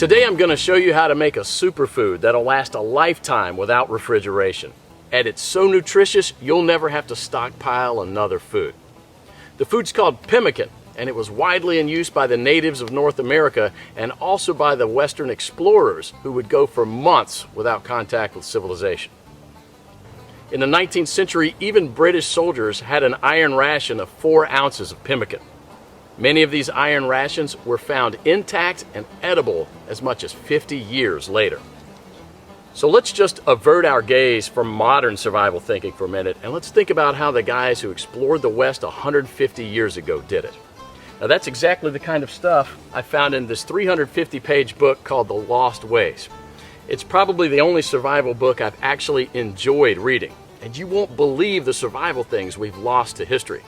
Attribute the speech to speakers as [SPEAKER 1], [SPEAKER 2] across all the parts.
[SPEAKER 1] Today I'm going to show you how to make a superfood that'll last a lifetime without refrigeration. And it's so nutritious you'll never have to stockpile another food. The food's called pemmican, and it was widely in use by the natives of North America and also by the Western explorers who would go for months without contact with civilization. In the 19th century, even British soldiers had an iron ration of 4 ounces of pemmican. Many of these iron rations were found intact and edible as much as 50 years later. So let's just avert our gaze from modern survival thinking for a minute, and let's think about how the guys who explored the West 150 years ago did it. Now that's exactly the kind of stuff I found in this 350-page book called The Lost Ways. It's probably the only survival book I've actually enjoyed reading, and you won't believe the survival things we've lost to history.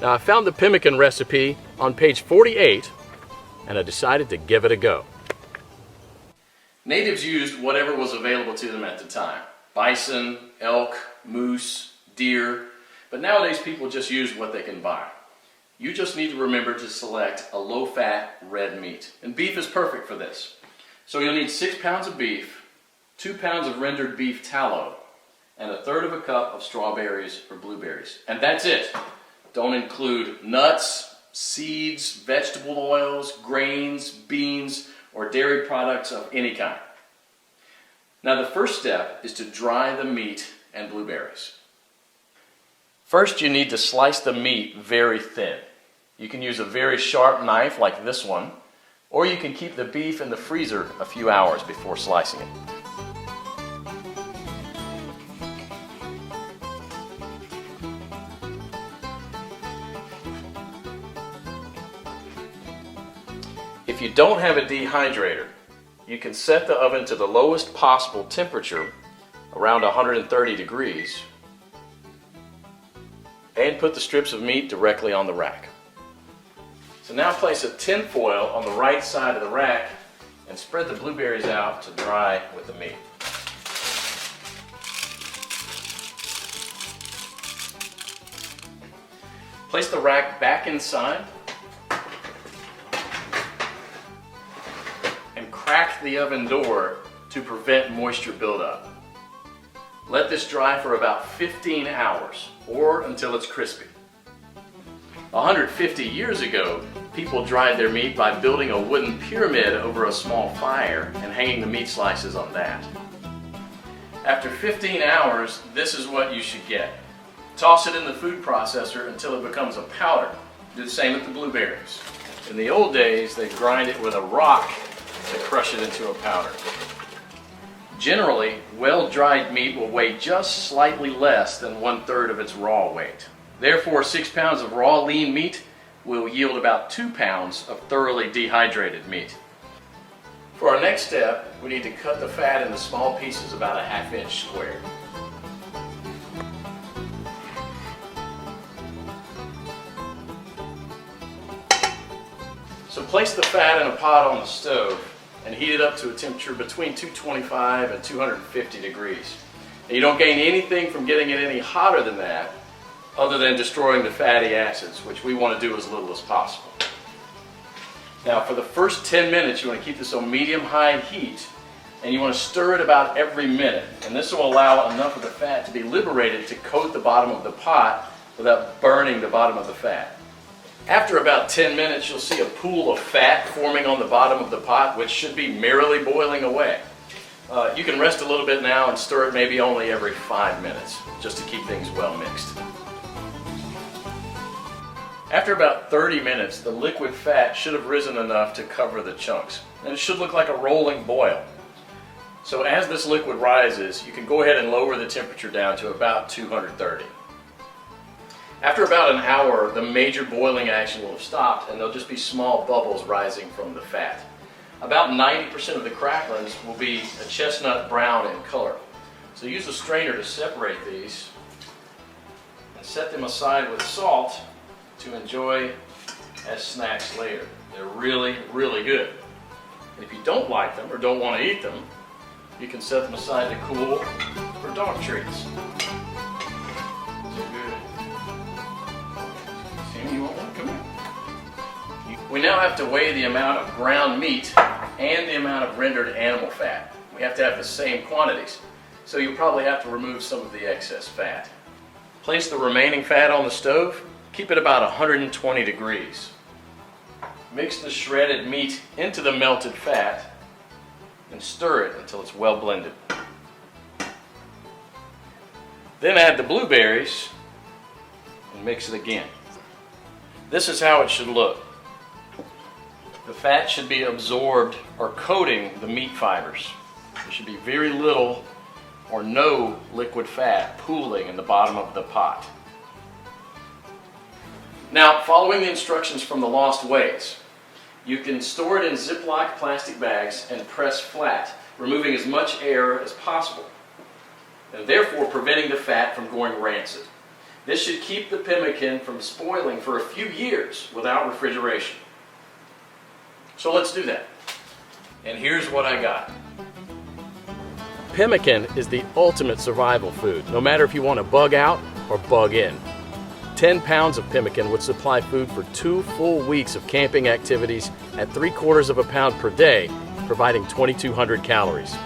[SPEAKER 1] Now I found the pemmican recipe on page 48, and I decided to give it a go. Natives used whatever was available to them at the time. Bison, elk, moose, deer, but nowadays people just use what they can buy. You just need to remember to select a low-fat red meat, and beef is perfect for this. So you'll need 6 pounds of beef, 2 pounds of rendered beef tallow, and 1/3 cup of strawberries or blueberries. And that's it. Don't include nuts, seeds, vegetable oils, grains, beans, or dairy products of any kind. Now the first step is to dry the meat and blueberries. First you need to slice the meat very thin. You can use a very sharp knife like this one, or you can keep the beef in the freezer a few hours before slicing it. If you don't have a dehydrator, you can set the oven to the lowest possible temperature, around 130 degrees, and put the strips of meat directly on the rack. So now place a tin foil on the right side of the rack and spread the blueberries out to dry with the meat. Place the rack back inside and crack the oven door to prevent moisture buildup. Let this dry for about 15 hours or until it's crispy. 150 years ago, people dried their meat by building a wooden pyramid over a small fire and hanging the meat slices on that. After 15 hours, this is what you should get. Toss it in the food processor until it becomes a powder. Do the same with the blueberries. In the old days, they grind it with a rock to crush it into a powder. Generally, well-dried meat will weigh just slightly less than 1/3 of its raw weight. Therefore, 6 pounds of raw lean meat will yield about 2 pounds of thoroughly dehydrated meat. For our next step, we need to cut the fat into small pieces about a 1/2 inch square. So place the fat in a pot on the stove and heat it up to a temperature between 225 and 250 degrees. And you don't gain anything from getting it any hotter than that other than destroying the fatty acids, which we want to do as little as possible. Now for the first 10 minutes you want to keep this on medium-high heat, and you want to stir it about every minute, and this will allow enough of the fat to be liberated to coat the bottom of the pot without burning the bottom of the fat. After about 10 minutes you'll see a pool of fat forming on the bottom of the pot, which should be merrily boiling away. You can rest a little bit now and stir it maybe only every 5 minutes, just to keep things well mixed. After about 30 minutes, the liquid fat should have risen enough to cover the chunks, and it should look like a rolling boil. So as this liquid rises, you can go ahead and lower the temperature down to about 230. After about an hour, the major boiling action will have stopped, and there'll just be small bubbles rising from the fat. About 90% of the cracklings will be a chestnut brown in color. So use a strainer to separate these and set them aside with salt to enjoy as snacks later. They're really, really good. And if you don't like them or don't want to eat them, you can set them aside to cool for dog treats. They're good. Sam, you want one? Come here. We now have to weigh the amount of ground meat and the amount of rendered animal fat. We have to have the same quantities, so you'll probably have to remove some of the excess fat. Place the remaining fat on the stove. Keep it about 120 degrees. Mix the shredded meat into the melted fat and stir it until it's well blended. Then add the blueberries and mix it again. This is how it should look. The fat should be absorbed or coating the meat fibers. There should be very little or no liquid fat pooling in the bottom of the pot. Now, following the instructions from the Lost Ways, you can store it in Ziploc plastic bags and press flat, removing as much air as possible, and therefore preventing the fat from going rancid. This should keep the pemmican from spoiling for a few years without refrigeration. So let's do that. And here's what I got. Pemmican is the ultimate survival food, no matter if you want to bug out or bug in. 10 pounds of pemmican would supply food for 2 full weeks of camping activities at 3/4 of a pound per day, providing 2,200 calories.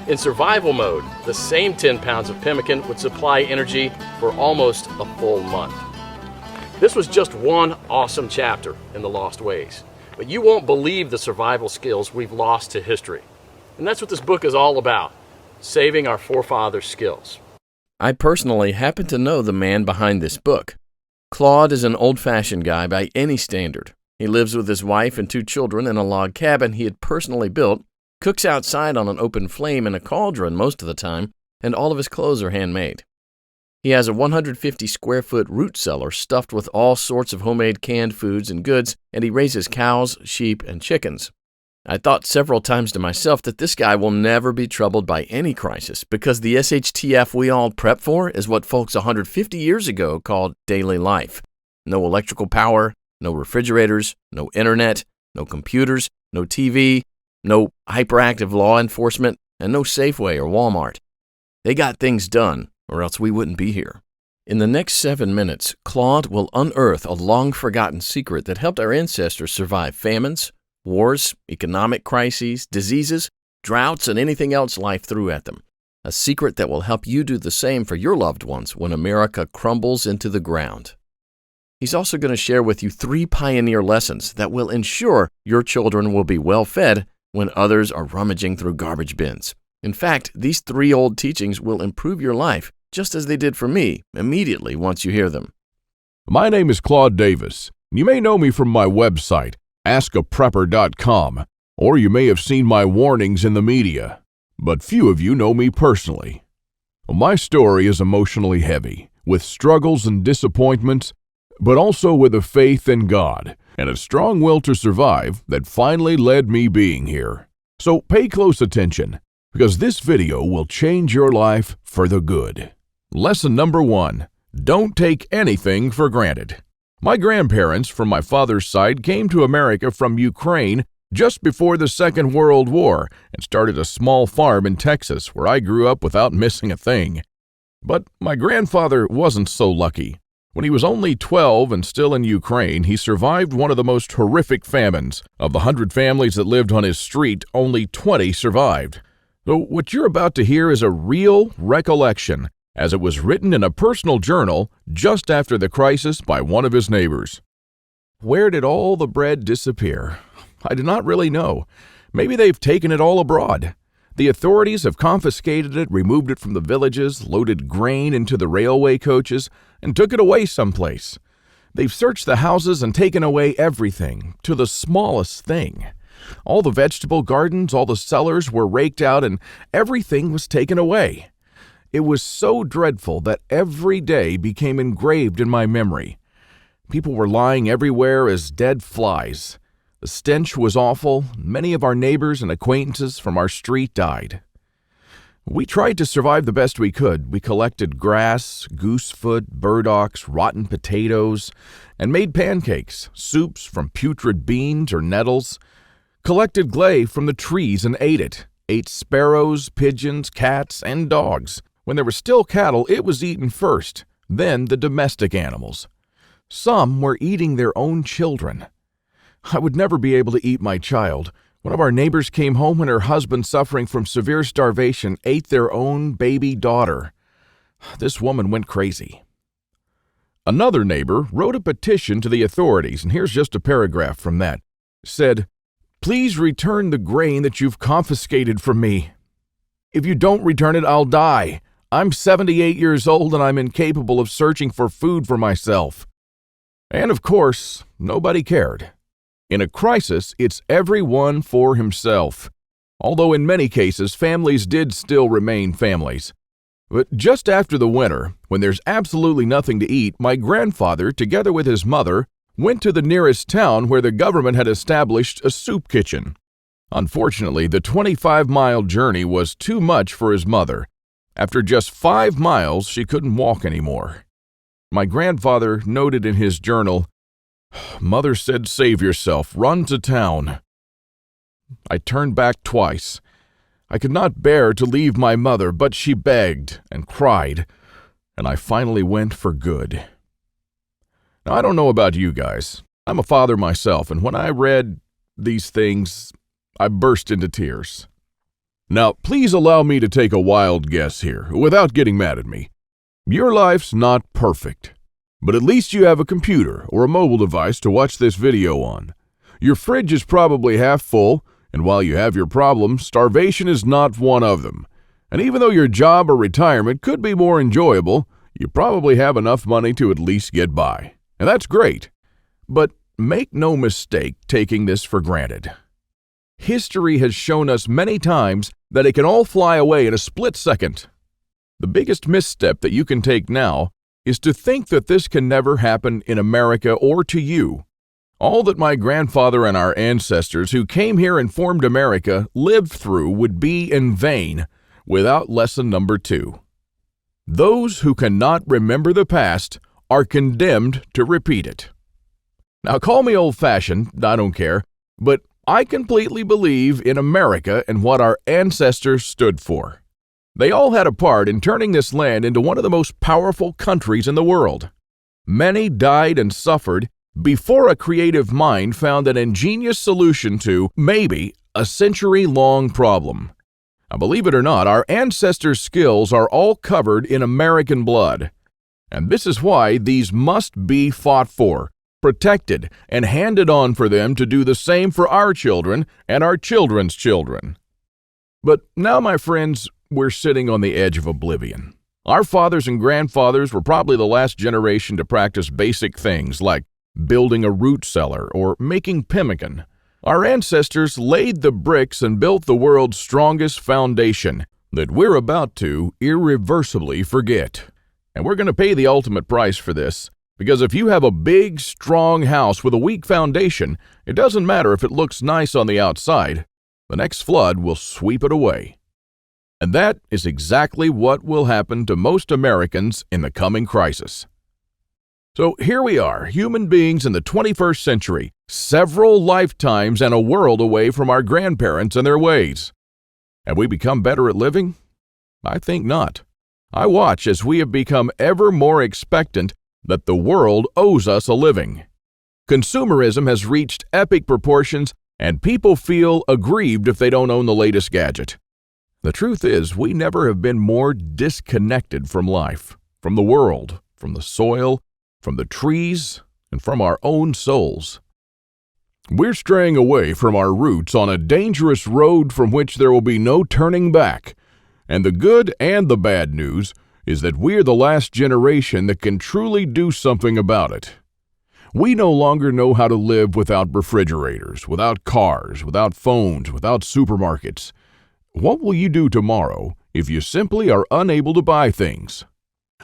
[SPEAKER 1] In survival mode, the same 10 pounds of pemmican would supply energy for almost a full month. This was just one awesome chapter in the Lost Ways, but you won't believe the survival skills we've lost to history. And that's what this book is all about, saving our forefathers' skills. I personally happen to know the man behind this book. Claude is an old-fashioned guy by any standard. He lives with his wife and 2 children in a log cabin he had personally built, cooks outside on an open flame in a cauldron most of the time, and all of his clothes are handmade. He has a 150-square-foot root cellar stuffed with all sorts of homemade canned foods and goods, and he raises cows, sheep, and chickens. I thought several times to myself that this guy will never be troubled by any crisis because the SHTF we all prep for is what folks 150 years ago called daily life. No electrical power, no refrigerators, no internet, no computers, no TV, no hyperactive law enforcement, and no Safeway or Walmart. They got things done, or else we wouldn't be here. In the next 7 minutes, Claude will unearth a long-forgotten secret that helped our ancestors survive famines, wars, economic crises, diseases, droughts, and anything else life threw at them. A secret that will help you do the same for your loved ones when America crumbles into the ground. He's also going to share with you 3 pioneer lessons that will ensure your children will be well fed when others are rummaging through garbage bins. In fact, these 3 old teachings will improve your life, just as they did for me, immediately once you hear them.
[SPEAKER 2] My name is Claude Davis. You may know me from my website, askaprepper.com, or you may have seen my warnings in the media, but few of you know me personally. My story is emotionally heavy, with struggles and disappointments, but also with a faith in God and a strong will to survive that finally led me being here. So pay close attention, because this video will change your life for the good. Lesson number 1, don't take anything for granted. My grandparents from my father's side came to America from Ukraine just before the Second World War and started a small farm in Texas where I grew up without missing a thing. But my grandfather wasn't so lucky. When he was only 12 and still in Ukraine, he survived one of the most horrific famines. Of the 100 families that lived on his street, only 20 survived. So what you're about to hear is a real recollection, as it was written in a personal journal just after the crisis by one of his neighbors. Where did all the bread disappear? I do not really know. Maybe they've taken it all abroad. The authorities have confiscated it, removed it from the villages, loaded grain into the railway coaches, and took it away someplace. They've searched the houses and taken away everything, to the smallest thing. All the vegetable gardens, all the cellars were raked out, and everything was taken away. It was so dreadful that every day became engraved in my memory. People were lying everywhere as dead flies. The stench was awful. Many of our neighbors and acquaintances from our street died. We tried to survive the best we could. We collected grass, goosefoot, burdocks, rotten potatoes, and made pancakes, soups from putrid beans or nettles, collected clay from the trees and ate it, ate sparrows, pigeons, cats, and dogs. When there were still cattle, it was eaten first, then the domestic animals. Some were eating their own children. I would never be able to eat my child. One of our neighbors came home when her husband, suffering from severe starvation, ate their own baby daughter. This woman went crazy. Another neighbor wrote a petition to the authorities, and here's just a paragraph from that. It said, "Please return the grain that you've confiscated from me. If you don't return it, I'll die. I'm 78 years old and I'm incapable of searching for food for myself." And of course, nobody cared. In a crisis, it's everyone for himself. Although in many cases, families did still remain families. But just after the winter, when there's absolutely nothing to eat, my grandfather, together with his mother, went to the nearest town where the government had established a soup kitchen. Unfortunately, the 25-mile journey was too much for his mother. After just 5 miles, she couldn't walk anymore. My grandfather noted in his journal, "Mother said, save yourself, run to town." I turned back twice. I could not bear to leave my mother, but she begged and cried, and I finally went for good. Now, I don't know about you guys. I'm a father myself, and when I read these things, I burst into tears. Now, please allow me to take a wild guess here, without getting mad at me. Your life's not perfect, but at least you have a computer or a mobile device to watch this video on. Your fridge is probably half full, and while you have your problems, starvation is not one of them. And even though your job or retirement could be more enjoyable, you probably have enough money to at least get by. And that's great. But make no mistake taking this for granted. History has shown us many times that it can all fly away in a split second. The biggest misstep that you can take now is to think that this can never happen in America or to you. All that my grandfather and our ancestors who came here and formed America lived through would be in vain without lesson number 2. Those who cannot remember the past are condemned to repeat it. Now, call me old-fashioned, I don't care, but I completely believe in America and what our ancestors stood for. They all had a part in turning this land into one of the most powerful countries in the world. Many died and suffered before a creative mind found an ingenious solution to, maybe, a century-long problem. Now, believe it or not, our ancestors' skills are all covered in American blood. And this is why these must be fought for, protected, and handed on for them to do the same for our children and our children's children. But now, my friends, we're sitting on the edge of oblivion. Our fathers and grandfathers were probably the last generation to practice basic things like building a root cellar or making pemmican. Our ancestors laid the bricks and built the world's strongest foundation that we're about to irreversibly forget. And we're going to pay the ultimate price for this, because if you have a big, strong house with a weak foundation, it doesn't matter if it looks nice on the outside. The next flood will sweep it away. And that is exactly what will happen to most Americans in the coming crisis. So here we are, human beings in the 21st century, several lifetimes and a world away from our grandparents and their ways. Have we become better at living? I think not. I watch as we have become ever more expectant that the world owes us a living. Consumerism has reached epic proportions, and people feel aggrieved if they don't own the latest gadget. The truth is, we never have been more disconnected from life, from the world, from the soil, from the trees, and from our own souls. We're straying away from our roots on a dangerous road from which there will be no turning back. And the good and the bad news is that we're the last generation that can truly do something about it. We no longer know how to live without refrigerators, without cars, without phones, without supermarkets. What will you do tomorrow if you simply are unable to buy things?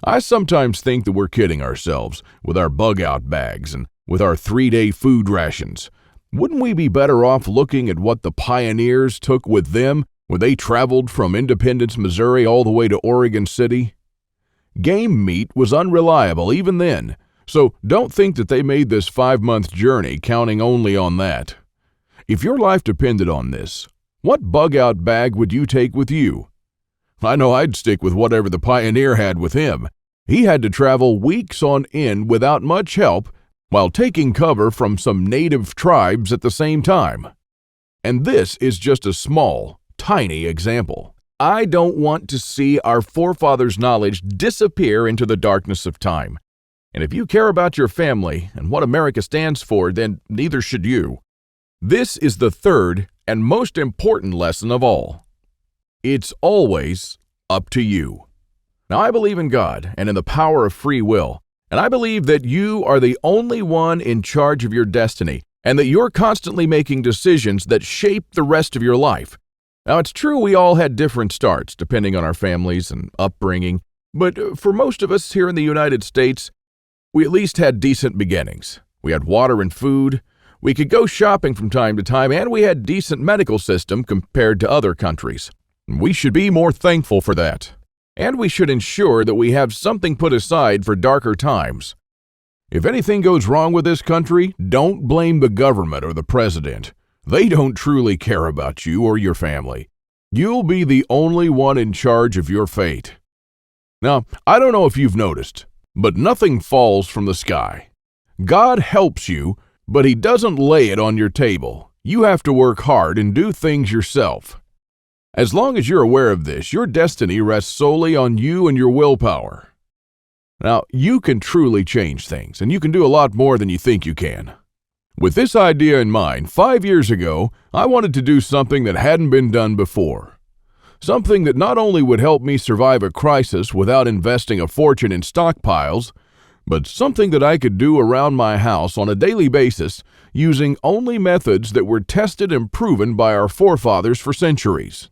[SPEAKER 2] I sometimes think that we're kidding ourselves with our bug-out bags and with our 3-day food rations. Wouldn't we be better off looking at what the pioneers took with them when they traveled from Independence, Missouri all the way to Oregon City? Game meat was unreliable even then, so don't think that they made this 5-month journey counting only on that. If your life depended on this, what bug-out bag would you take with you? I know I'd stick with whatever the pioneer had with him. He had to travel weeks on end without much help while taking cover from some native tribes at the same time. And this is just a small, tiny example. I don't want to see our forefathers' knowledge disappear into the darkness of time. And if you care about your family and what America stands for, then neither should you. This is the third and most important lesson of all. It's always up to you. Now, I believe in God and in the power of free will, and I believe that you are the only one in charge of your destiny, and that you're constantly making decisions that shape the rest of your life. Now, it's true we all had different starts, depending on our families and upbringing, but for most of us here in the United States, we at least had decent beginnings. We had water and food, we could go shopping from time to time, and we had decent medical system compared to other countries. We should be more thankful for that. And we should ensure that we have something put aside for darker times. If anything goes wrong with this country, don't blame the government or the president. They don't truly care about you or your family. You'll be the only one in charge of your fate. Now, I don't know if you've noticed, but nothing falls from the sky. God helps you, but He doesn't lay it on your table. You have to work hard and do things yourself. As long as you're aware of this, your destiny rests solely on you and your willpower. Now, you can truly change things, and you can do a lot more than you think you can. With this idea in mind, 5 years ago, I wanted to do something that hadn't been done before. Something that not only would help me survive a crisis without investing a fortune in stockpiles, but something that I could do around my house on a daily basis using only methods that were tested and proven by our forefathers for centuries.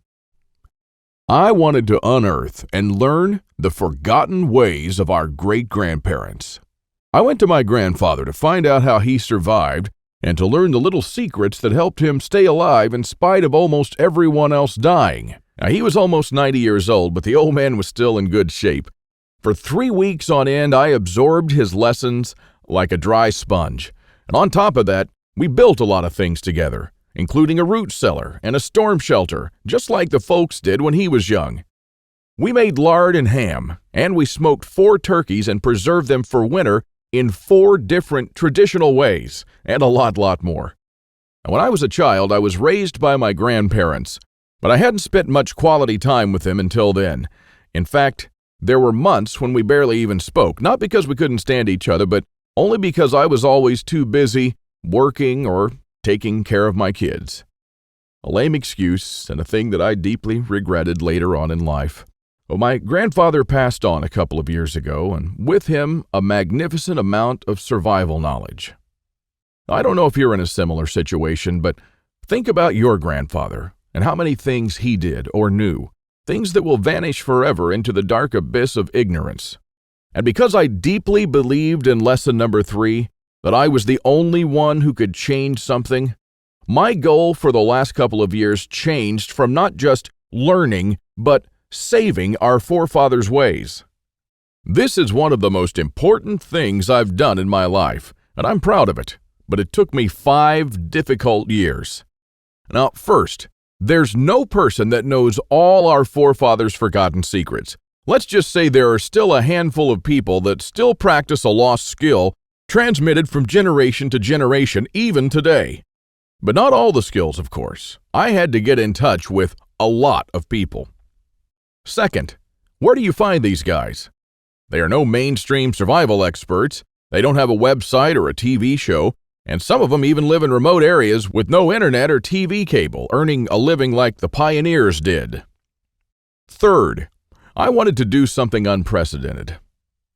[SPEAKER 2] I wanted to unearth and learn the forgotten ways of our great-grandparents. I went to my grandfather to find out how he survived and to learn the little secrets that helped him stay alive in spite of almost everyone else dying. Now, he was almost 90 years old, but the old man was still in good shape. For 3 weeks on end, I absorbed his lessons like a dry sponge. And on top of that, we built a lot of things together, including a root cellar and a storm shelter, just like the folks did when he was young. We made lard and ham, and we smoked 4 turkeys and preserved them for winter in 4 different traditional ways, and a lot more. And when I was a child, I was raised by my grandparents, but I hadn't spent much quality time with them until then. In fact, there were months when we barely even spoke, not because we couldn't stand each other, but only because I was always too busy working or taking care of my kids. A lame excuse and a thing that I deeply regretted later on in life. Well, my grandfather passed on a couple of years ago, and with him, a magnificent amount of survival knowledge. I don't know if you're in a similar situation, but think about your grandfather and how many things he did or knew, things that will vanish forever into the dark abyss of ignorance. And because I deeply believed in lesson number 3, that I was the only one who could change something, my goal for the last couple of years changed from not just learning, but saving our forefathers' ways. This is one of the most important things I've done in my life, and I'm proud of it, but it took me 5 difficult years. Now, first, there's no person that knows all our forefathers' forgotten secrets. Let's just say there are still a handful of people that still practice a lost skill transmitted from generation to generation, even today. But not all the skills, of course. I had to get in touch with a lot of people. Second, where do you find these guys? They are no mainstream survival experts. They don't have a website or a TV show, and some of them even live in remote areas with no internet or TV cable, earning a living like the pioneers did. Third, I wanted to do something unprecedented.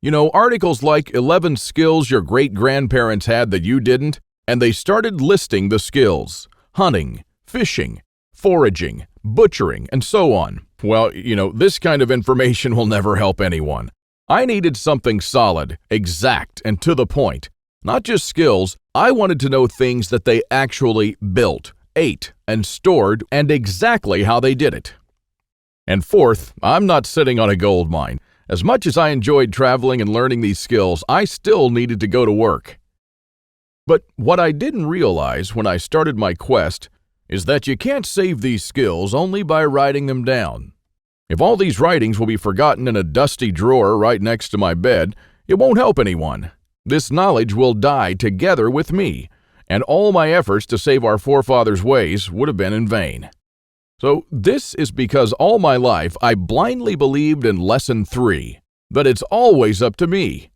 [SPEAKER 2] You know, articles like 11 skills your great-grandparents had that you didn't, and they started listing the skills: hunting, fishing, foraging, butchering, and so on. Well, this kind of information will never help anyone. I needed something solid, exact, and to the point. Not just skills, I wanted to know things that they actually built, ate, and stored, and exactly how they did it. And fourth, I'm not sitting on a gold mine. As much as I enjoyed traveling and learning these skills, I still needed to go to work. But what I didn't realize when I started my quest is that you can't save these skills only by writing them down. If all these writings will be forgotten in a dusty drawer right next to my bed, it won't help anyone. This knowledge will die together with me, and all my efforts to save our forefathers' ways would have been in vain. So this is because all my life I blindly believed in Lesson 3, that it's always up to me.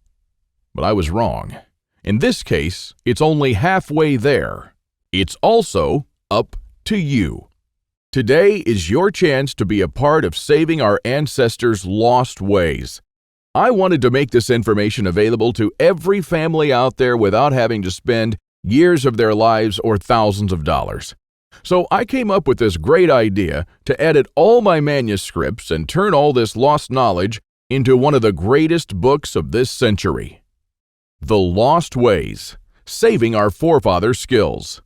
[SPEAKER 2] But I was wrong. In this case, it's only halfway there. It's also up to you. Today is your chance to be a part of saving our ancestors' lost ways. I wanted to make this information available to every family out there without having to spend years of their lives or thousands of dollars. So I came up with this great idea to edit all my manuscripts and turn all this lost knowledge into one of the greatest books of this century. The Lost Ways, Saving Our Forefathers' Skills.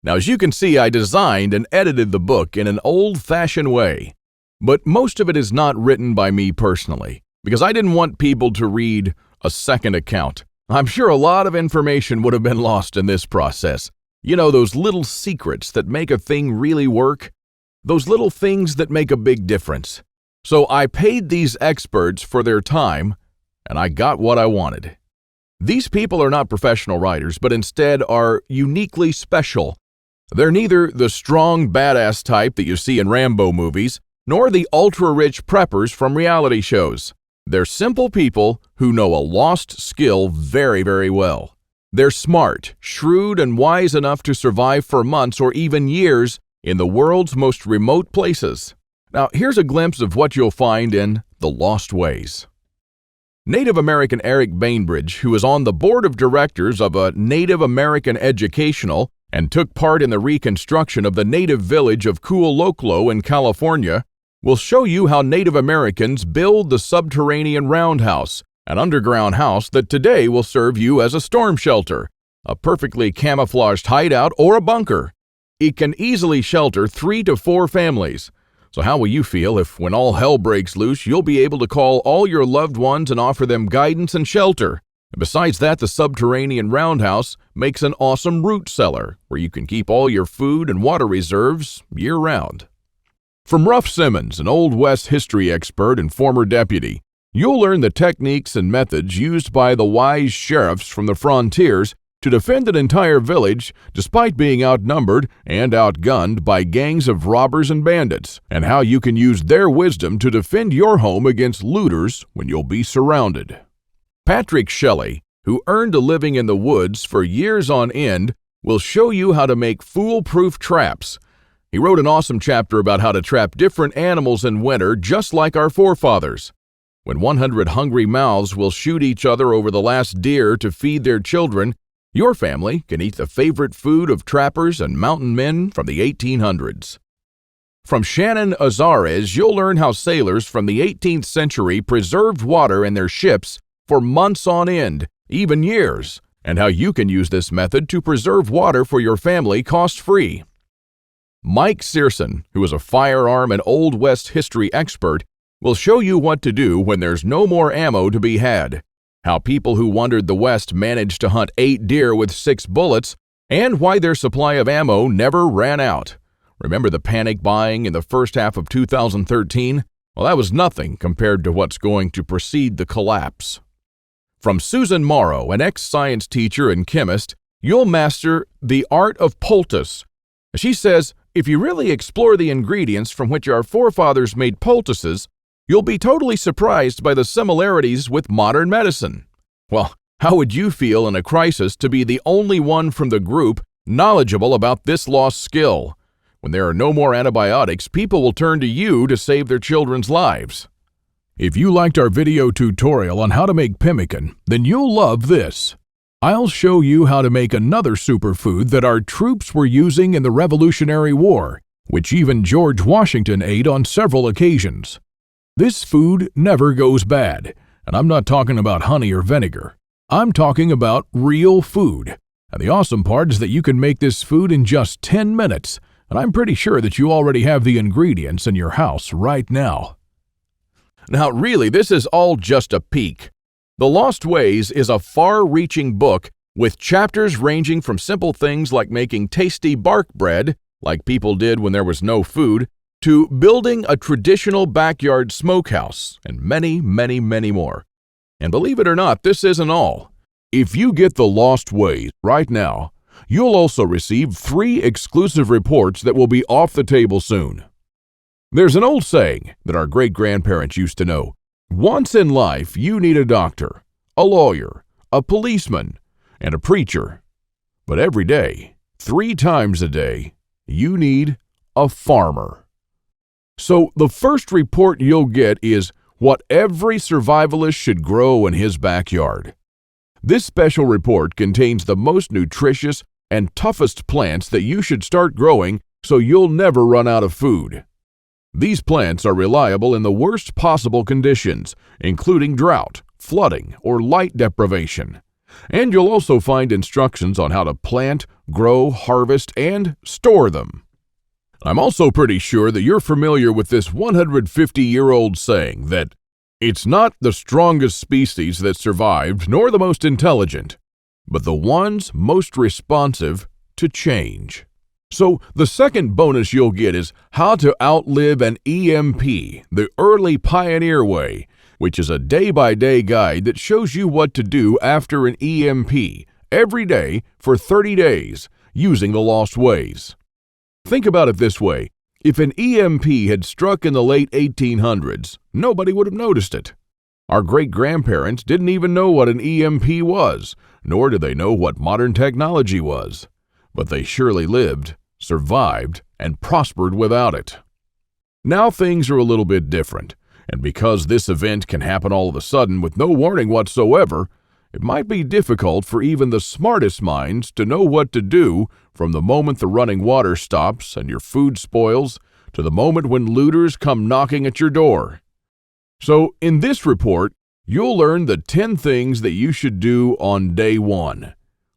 [SPEAKER 2] Now, as you can see, I designed and edited the book in an old-fashioned way, but most of it is not written by me personally, because I didn't want people to read a second account. I'm sure a lot of information would have been lost in this process. You know, those little secrets that make a thing really work? Those little things that make a big difference. So I paid these experts for their time, and I got what I wanted. These people are not professional writers, but instead are uniquely special. They're neither the strong, badass type that you see in Rambo movies, nor the ultra-rich preppers from reality shows. They're simple people who know a lost skill very, very well. They're smart, shrewd, and wise enough to survive for months or even years in the world's most remote places. Now, here's a glimpse of what you'll find in The Lost Ways. Native American Eric Bainbridge, who is on the board of directors of a Native American educational and took part in the reconstruction of the native village of Kualoklo in California, will show you how Native Americans build the subterranean roundhouse, an underground house that today will serve you as a storm shelter, a perfectly camouflaged hideout, or a bunker. It can easily shelter 3 to 4 families. So how will you feel if, when all hell breaks loose, you'll be able to call all your loved ones and offer them guidance and shelter? And besides that, the subterranean roundhouse makes an awesome root cellar where you can keep all your food and water reserves year-round. From Ruff Simmons, an Old West history expert and former deputy, you'll learn the techniques and methods used by the wise sheriffs from the frontiers to defend an entire village despite being outnumbered and outgunned by gangs of robbers and bandits, and how you can use their wisdom to defend your home against looters when you'll be surrounded. Patrick Shelley, who earned a living in the woods for years on end, will show you how to make foolproof traps. He wrote an awesome chapter about how to trap different animals in winter just like our forefathers. When 100 hungry mouths will shoot each other over the last deer to feed their children, your family can eat the favorite food of trappers and mountain men from the 1800s. From Shannon Azares, you'll learn how sailors from the 18th century preserved water in their ships for months on end, even years, and how you can use this method to preserve water for your family cost-free. Mike Searson, who is a firearm and Old West history expert, will show you what to do when there's no more ammo to be had, how people who wandered the West managed to hunt 8 deer with 6 bullets, and why their supply of ammo never ran out. Remember the panic buying in the first half of 2013? Well, that was nothing compared to what's going to precede the collapse. From Susan Morrow, an ex-science teacher and chemist, you'll master the art of poultice. She says, if you really explore the ingredients from which our forefathers made poultices, you'll be totally surprised by the similarities with modern medicine. Well, how would you feel in a crisis to be the only one from the group knowledgeable about this lost skill? When there are no more antibiotics, people will turn to you to save their children's lives. If you liked our video tutorial on how to make pemmican, then you'll love this. I'll show you how to make another superfood that our troops were using in the Revolutionary War, which even George Washington ate on several occasions. This food never goes bad, and I'm not talking about honey or vinegar. I'm talking about real food. And the awesome part is that you can make this food in just 10 minutes, and I'm pretty sure that you already have the ingredients in your house right now. Now, really, this is all just a peek. The Lost Ways is a far-reaching book with chapters ranging from simple things like making tasty bark bread, like people did when there was no food, to building a traditional backyard smokehouse, and many, many, many more. And believe it or not, this isn't all. If you get The Lost Ways right now, You'll also receive 3 exclusive reports that will be off the table soon. There's an old saying that our great-grandparents used to know. Once in life, you need a doctor, a lawyer, a policeman, and a preacher. But every day, 3 times a day, you need a farmer. So the first report you'll get is what every survivalist should grow in his backyard. This special report contains the most nutritious and toughest plants that you should start growing so you'll never run out of food. These plants are reliable in the worst possible conditions, including drought, flooding, or light deprivation. And you'll also find instructions on how to plant, grow, harvest, and store them. I'm also pretty sure that you're familiar with this 150-year-old saying that it's not the strongest species that survived nor the most intelligent, but the ones most responsive to change. So the second bonus you'll get is how to outlive an EMP, the early pioneer way, which is a day-by-day guide that shows you what to do after an EMP every day for 30 days using the lost ways. Think about it this way. If an EMP had struck in the late 1800s, nobody would have noticed it. Our great-grandparents didn't even know what an EMP was, nor did they know what modern technology was. But they surely lived, survived, and prospered without it. Now things are a little bit different, and because this event can happen all of a sudden with no warning whatsoever, it might be difficult for even the smartest minds to know what to do from the moment the running water stops and your food spoils to the moment when looters come knocking at your door. So in this report, you'll learn the 10 things that you should do on day 1,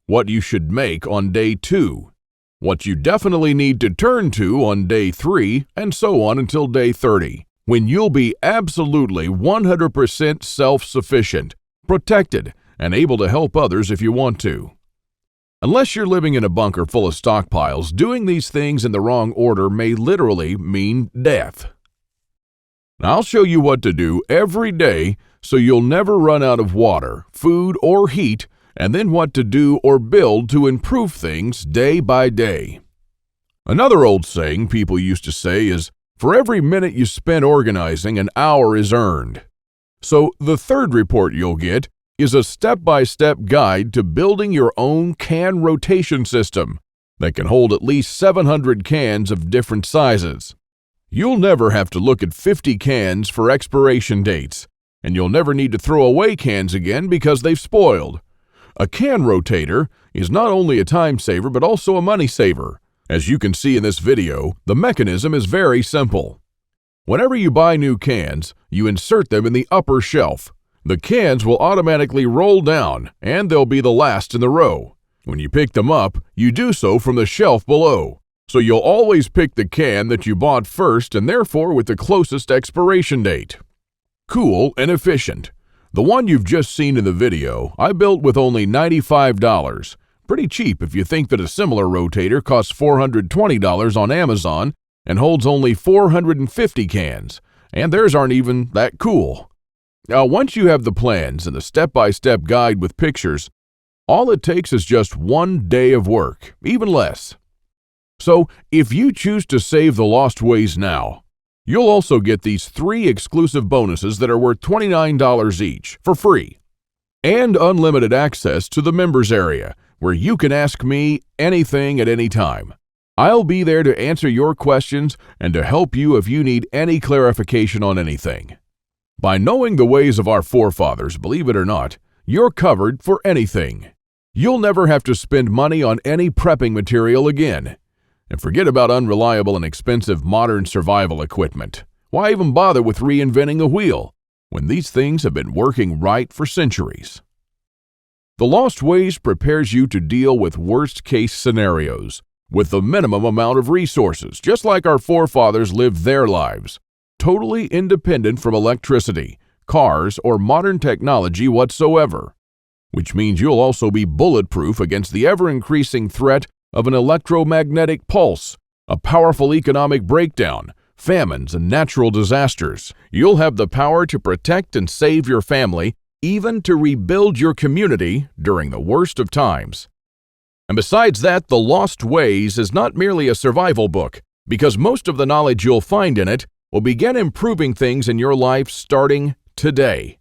[SPEAKER 2] what you should make on day 2, what you definitely need to turn to on day 3, and so on until day 30, when you'll be absolutely 100% self-sufficient, protected, and able to help others if you want to. Unless you're living in a bunker full of stockpiles, doing these things in the wrong order may literally mean death. Now, I'll show you what to do every day so you'll never run out of water, food, or heat, and then what to do or build to improve things day by day. Another old saying people used to say is, for every minute you spend organizing, an hour is earned. So the third report you'll get is a step-by-step guide to building your own can rotation system that can hold at least 700 cans of different sizes. You'll never have to look at 50 cans for expiration dates, and you'll never need to throw away cans again because they've spoiled. A can rotator is not only a time saver but also a money saver. As you can see in this video, the mechanism is very simple. Whenever you buy new cans, you insert them in the upper shelf. The cans will automatically roll down, and they'll be the last in the row. When you pick them up, you do so from the shelf below. So you'll always pick the can that you bought first and therefore with the closest expiration date. Cool and efficient. The one you've just seen in the video, I built with only $95. Pretty cheap if you think that a similar rotator costs $420 on Amazon and holds only 450 cans, and theirs aren't even that cool. Now, once you have the plans and the step-by-step guide with pictures, all it takes is just 1 day of work, even less. So, if you choose to save the lost ways now, you'll also get these 3 exclusive bonuses that are worth $29 each for free, and unlimited access to the members area, where you can ask me anything at any time. I'll be there to answer your questions and to help you if you need any clarification on anything. By knowing the ways of our forefathers, believe it or not, you're covered for anything. You'll never have to spend money on any prepping material again. And forget about unreliable and expensive modern survival equipment. Why even bother with reinventing the wheel when these things have been working right for centuries? The Lost Ways prepares you to deal with worst-case scenarios with the minimum amount of resources, just like our forefathers lived their lives, totally independent from electricity, cars, or modern technology whatsoever. Which means you'll also be bulletproof against the ever-increasing threat of an electromagnetic pulse, a powerful economic breakdown, famines, and natural disasters. You'll have the power to protect and save your family, even to rebuild your community during the worst of times. And besides that, The Lost Ways is not merely a survival book, because most of the knowledge you'll find in it will begin improving things in your life starting today.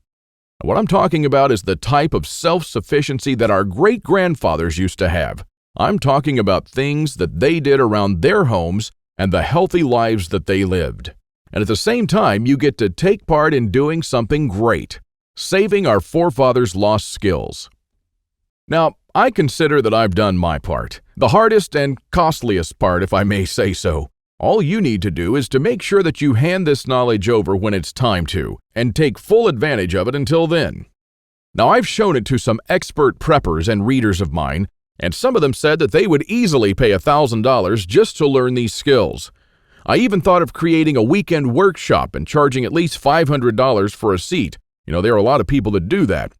[SPEAKER 2] What I'm talking about is the type of self-sufficiency that our great-grandfathers used to have. I'm talking about things that they did around their homes and the healthy lives that they lived. And at the same time, you get to take part in doing something great, saving our forefathers' lost skills. Now, I consider that I've done my part, the hardest and costliest part, if I may say so. All you need to do is to make sure that you hand this knowledge over when it's time to, and take full advantage of it until then. Now, I've shown it to some expert preppers and readers of mine, and some of them said that they would easily pay $1,000 just to learn these skills. I even thought of creating a weekend workshop and charging at least $500 for a seat. There are a lot of people that do that.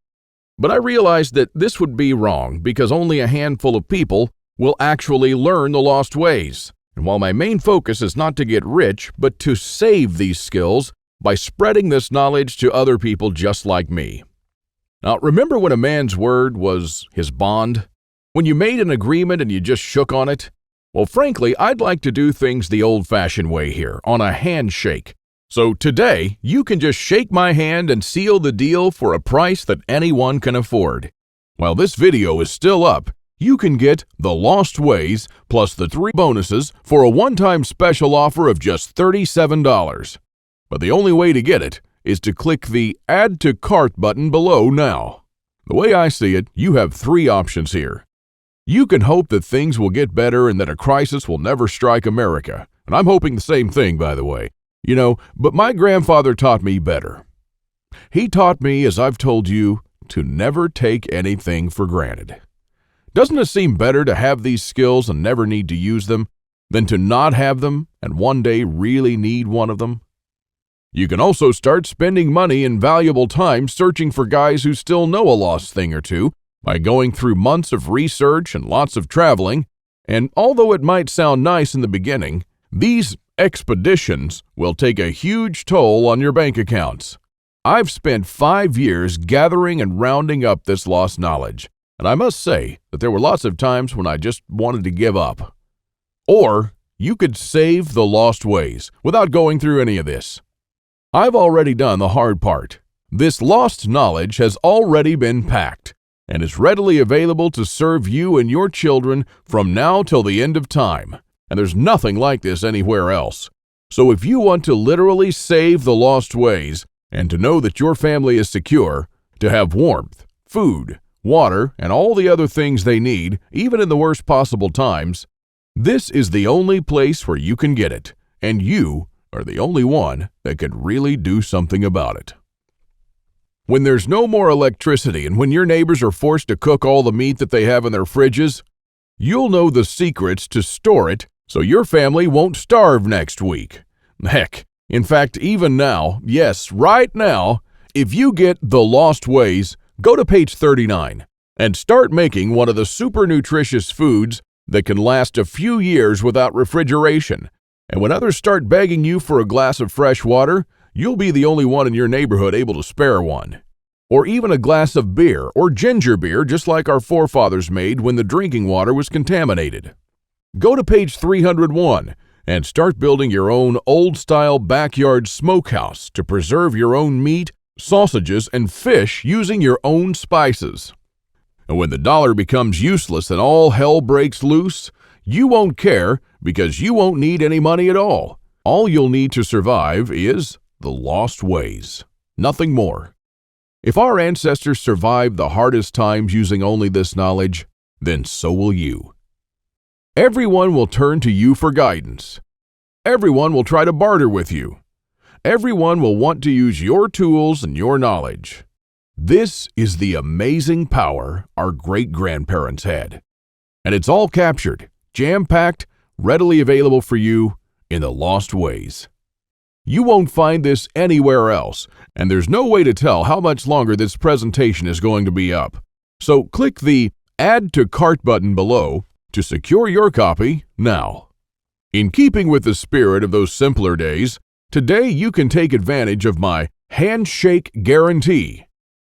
[SPEAKER 2] But I realized that this would be wrong because only a handful of people will actually learn the lost ways. And while my main focus is not to get rich, but to save these skills by spreading this knowledge to other people just like me. Now, remember when a man's word was his bond? When you made an agreement and you just shook on it? Well, frankly, I'd like to do things the old-fashioned way here, on a handshake. So today, you can just shake my hand and seal the deal for a price that anyone can afford. While this video is still up, you can get The Lost Ways plus the 3 bonuses for a one-time special offer of just $37. But the only way to get it is to click the Add to Cart button below now. The way I see it, you have 3 options here. You can hope that things will get better and that a crisis will never strike America. And I'm hoping the same thing, by the way. But my grandfather taught me better. He taught me, as I've told you, to never take anything for granted. Doesn't it seem better to have these skills and never need to use them than to not have them and one day really need one of them? You can also start spending money and valuable time searching for guys who still know a lost thing or two by going through months of research and lots of traveling. And although it might sound nice in the beginning, these expeditions will take a huge toll on your bank accounts. I've spent 5 years gathering and rounding up this lost knowledge. And I must say that there were lots of times when I just wanted to give up. Or you could save the lost ways without going through any of this. I've already done the hard part. This lost knowledge has already been packed and is readily available to serve you and your children from now till the end of time. And there's nothing like this anywhere else. So if you want to literally save the lost ways and to know that your family is secure, to have warmth, food, water, and all the other things they need, even in the worst possible times, this is the only place where you can get it, and you are the only one that can really do something about it. When there's no more electricity and when your neighbors are forced to cook all the meat that they have in their fridges, you'll know the secrets to store it so your family won't starve next week. Heck, in fact, even now, yes, right now, if you get The Lost Ways, go to page 39 and start making one of the super nutritious foods that can last a few years without refrigeration. And when others start begging you for a glass of fresh water, you'll be the only one in your neighborhood able to spare one. Or even a glass of beer or ginger beer, just like our forefathers made when the drinking water was contaminated. Go to page 301 and start building your own old-style backyard smokehouse to preserve your own meat, sausages, and fish using your own spices. And when the dollar becomes useless and all hell breaks loose, you won't care because you won't need any money at all. All you'll need to survive is the lost ways. Nothing more. If our ancestors survived the hardest times using only this knowledge, then so will you. Everyone will turn to you for guidance. Everyone will try to barter with you. Everyone will want to use your tools and your knowledge. This is the amazing power our great-grandparents had. And it's all captured, jam-packed, readily available for you in The Lost Ways. You won't find this anywhere else, and there's no way to tell how much longer this presentation is going to be up. So click the Add to Cart button below to secure your copy now. In keeping with the spirit of those simpler days, today you can take advantage of my handshake guarantee.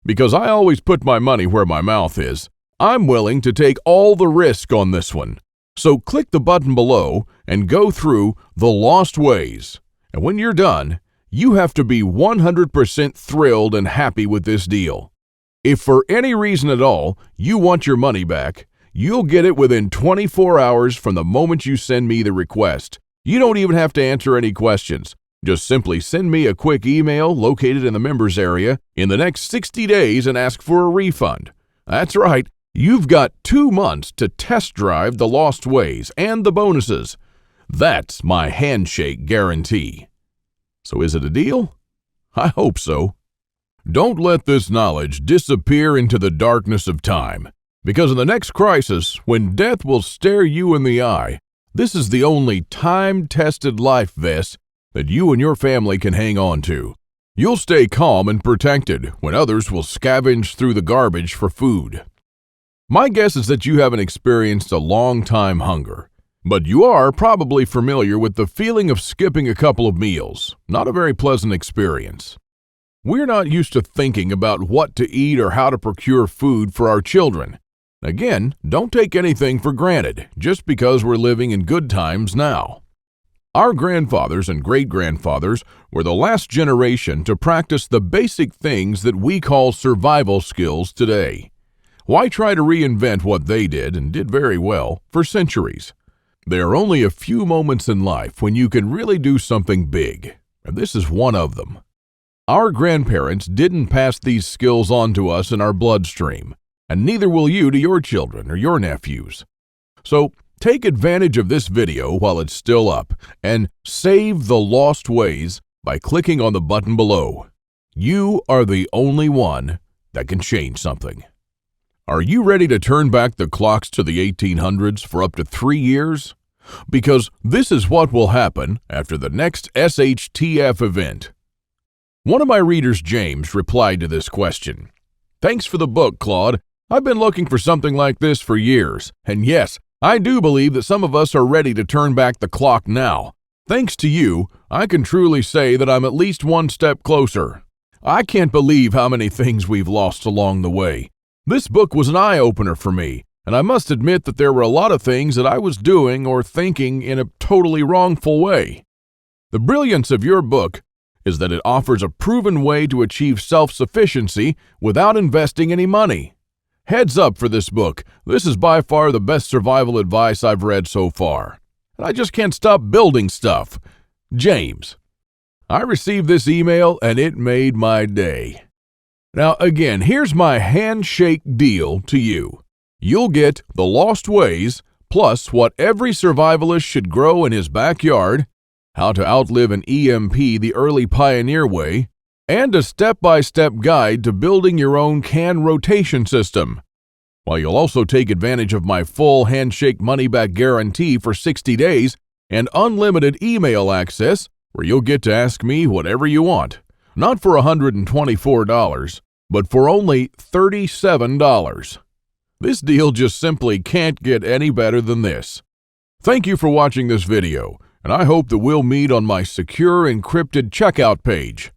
[SPEAKER 2] Because I always put my money where my mouth is, I'm willing to take all the risk on this one. So click the button below and go through The Lost Ways. And when you're done, you have to be 100% thrilled and happy with this deal. If for any reason at all you want your money back, you'll get it within 24 hours from the moment you send me the request. You don't even have to answer any questions. Just simply send me a quick email located in the members area in the next 60 days and ask for a refund. That's right, you've got 2 months to test drive The Lost Ways and the bonuses. That's my handshake guarantee. So is it a deal? I hope so. Don't let this knowledge disappear into the darkness of time, because in the next crisis, when death will stare you in the eye, this is the only time-tested life vest that you and your family can hang on to. You'll stay calm and protected when others will scavenge through the garbage for food. My guess is that you haven't experienced a long-time hunger, but you are probably familiar with the feeling of skipping a couple of meals. Not a very pleasant experience. We're not used to thinking about what to eat or how to procure food for our children. Again, don't take anything for granted just because we're living in good times now. Our grandfathers and great-grandfathers were the last generation to practice the basic things that we call survival skills today. Why try to reinvent what they did and did very well for centuries? There are only a few moments in life when you can really do something big, and this is one of them. Our grandparents didn't pass these skills on to us in our bloodstream, and neither will you to your children or your nephews. So take advantage of this video while it's still up and save The Lost Ways by clicking on the button below. You are the only one that can change something. Are you ready to turn back the clocks to the 1800s for up to 3 years? Because this is what will happen after the next SHTF event. One of my readers, James, replied to this question. Thanks for the book, Claude. I've been looking for something like this for years. And yes, I do believe that some of us are ready to turn back the clock now. Thanks to you, I can truly say that I'm at least one step closer. I can't believe how many things we've lost along the way. This book was an eye-opener for me, and I must admit that there were a lot of things that I was doing or thinking in a totally wrongful way. The brilliance of your book is that it offers a proven way to achieve self-sufficiency without investing any money. Heads up for this book. This is by far the best survival advice I've read so far. And I just can't stop building stuff. James. I received this email and it made my day. Now again, here's my handshake deal to you. You'll get The Lost Ways, plus what every survivalist should grow in his backyard, how to outlive an EMP the early pioneer way, and a step-by-step guide to building your own can rotation system. While you'll also take advantage of my full handshake money-back guarantee for 60 days and unlimited email access, where you'll get to ask me whatever you want. Not for $124, but for only $37. This deal just simply can't get any better than this. Thank you for watching this video, and I hope that we'll meet on my secure encrypted checkout page.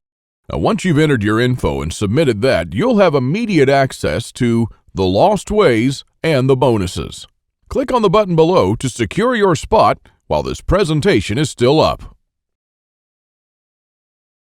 [SPEAKER 2] Now, once you've entered your info and submitted that, you'll have immediate access to The Lost Ways and the bonuses. Click on the button below to secure your spot while this presentation is still up.